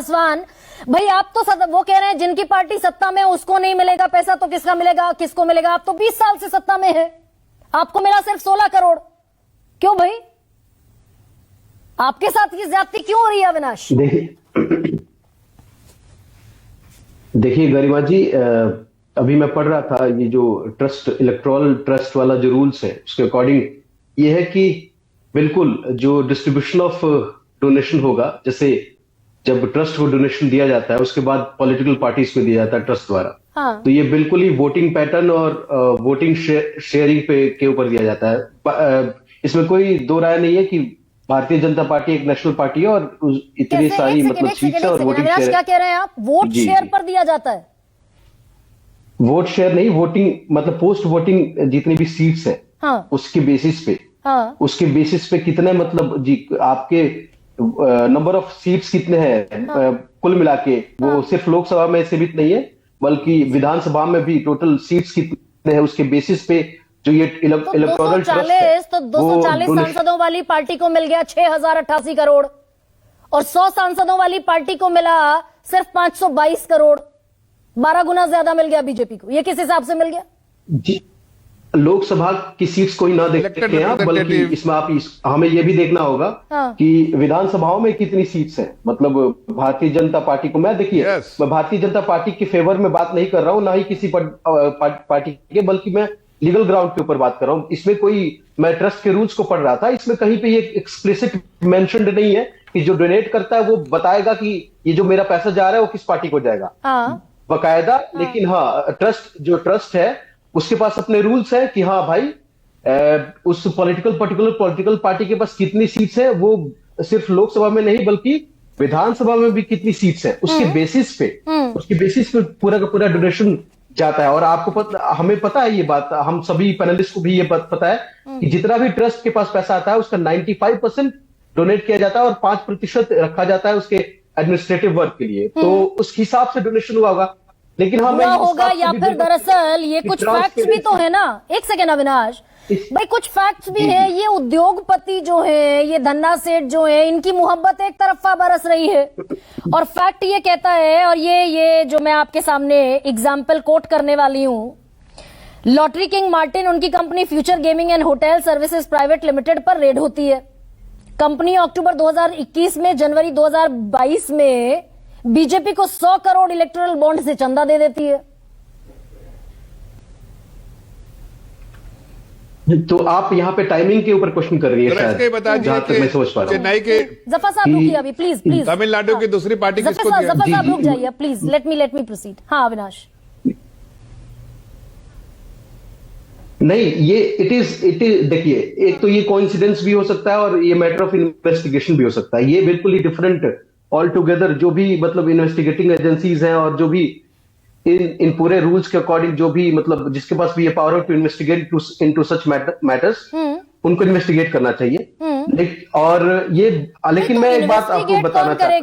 पासवान भाई, आप तो वो कह रहे हैं जिनकी पार्टी सत्ता में उसको नहीं मिलेगा पैसा, तो किसका मिलेगा, किसको मिलेगा? आप तो 20 साल से सत्ता में है, आपको मिला सिर्फ 16 करोड़। क्यों भाई, आपके साथ ये ज्यादती क्यों हो रही है अविनाश? देखिए गरिमा जी, अभी मैं पढ़ रहा था ये जो इलेक्टोरल ट्रस्ट वाला जो रूल्स है उसके अकॉर्डिंग ये है कि बिल्कुल जो डिस्ट्रीब्यूशन ऑफ डोनेशन होगा, जैसे जब ट्रस्ट को डोनेशन दिया जाता है उसके बाद पॉलिटिकल पार्टीज को दिया जाता है ट्रस्ट द्वारा। हाँ। तो ये बिल्कुल ही वोटिंग पैटर्न और वोटिंग शेयरिंग के ऊपर दिया जाता है। इसमें कोई दो राय नहीं है कि भारतीय जनता पार्टी एक नेशनल पार्टी है और इतनी सारी मतलब सीट्स है और वोटिंग शेयर। क्या कह रहे हैं आप? वोट शेयर पर दिया जाता है? वोट शेयर नहीं, वोटिंग मतलब पोस्ट वोटिंग जितनी भी सीट्स है, हाँ, उसके बेसिस पे, हाँ, उसके बेसिस पे कितने मतलब जी आपके नंबर ऑफ सीट्स कितने हैं, हाँ, कुल मिला के वो, हाँ, सिर्फ लोकसभा में सीमित नहीं है बल्कि विधानसभा में भी टोटल सीट्स कितने हैं उसके बेसिस पे जो ये इलेक्टोरल ट्रस्ट है। तो 240 सांसदों वाली पार्टी को मिल गया 6088 करोड़ और 100 सांसदों वाली पार्टी को मिला सिर्फ 522 करोड़। 12 गुना ज्यादा मिल गया बीजेपी को। ये किस हिसाब से मिल गया जी? लोकसभा की सीट्स को ही ना देखते हैं आप, बल्कि इसमें आप हमें यह भी देखना होगा, हाँ, कि विधानसभाओं में कितनी सीट्स हैं। मतलब भारतीय जनता पार्टी को मैं देखिए, मैं भारतीय जनता पार्टी के फेवर में बात नहीं कर रहा हूं, ना ही किसी पार्टी के, बल्कि मैं लीगल ग्राउंड के ऊपर बात कर रहा हूं। इसमें कोई, मैं ट्रस्ट के रूल्स को पढ़ रहा था, इसमें कहीं पे ये एक्सप्लिसिट मेंशन्ड नहीं है कि जो डोनेट करता है वो बताएगा कि ये जो मेरा पैसा जा रहा है वो किस पार्टी को जाएगा, हाँ, बकायदा। लेकिन हाँ, ट्रस्ट है उसके पास अपने रूल्स है कि हाँ भाई, उस पर्टिकुलर पॉलिटिकल पार्टी के पास कितनी सीट्स है, वो सिर्फ लोकसभा में नहीं बल्कि विधानसभा में भी कितनी सीट्स है, उसके बेसिस पे पूरा का पूरा डोनेशन जाता है। और आपको हमें पता है ये बात, हम सभी पैनलिस्ट को भी ये बात पता है कि जितना भी ट्रस्ट के पास पैसा आता है उसका 95% डोनेट किया जाता है और 5% रखा जाता है उसके एडमिनिस्ट्रेटिव वर्क के लिए। तो उस हिसाब से डोनेशन हुआ होगा। लेकिन हमें होगा या फिर दरअसल ये कुछ फैक्ट्स भी तो है ना। एक सेकेंड अविनाश भाई, कुछ फैक्ट्स भी है। ये उद्योगपति जो है, ये धन्ना सेठ जो है, इनकी मोहब्बत एक तरफा बरस रही है और फैक्ट ये कहता है, और ये जो मैं आपके सामने एग्जाम्पल कोट करने वाली हूं, लॉटरी किंग मार्टिन, उनकी company future gaming and hotel services private limited पर रेड होती है। कंपनी अक्टूबर 2021 में जनवरी 2022 में बीजेपी को 100 करोड़ इलेक्टोरल बॉन्ड से चंदा दे देती है। तो आप यहाँ पे टाइमिंग के ऊपर क्वेश्चन कर रही है शायद, जहां तक मैं समझ पा रहा हूं। चेन्नई के जफर साहब रुकिए अभी, प्लीज तमिलनाडु की दूसरी पार्टी किसको दिया? जफर साहब रुक जाइए प्लीज, लेट मी प्रोसीड। हाँ अविनाश, नहीं, ये इट इज देखिए, एक तो ये कोइंसिडेंस भी हो सकता है और ये मैटर ऑफ इन्वेस्टिगेशन भी हो सकता है। ये बिल्कुल ही डिफरेंट ऑल टुगेदर। जो भी मतलब इन्वेस्टिगेटिंग एजेंसीज हैं और जो भी इन पूरे रूल्स के अकॉर्डिंग जो भी मतलब जिसके पास भी ये power to investigate into such matters, उनको इन्वेस्टिगेट करना चाहिए। और ये, लेकिन मैं एक बात आपको बताना चाहता हूं।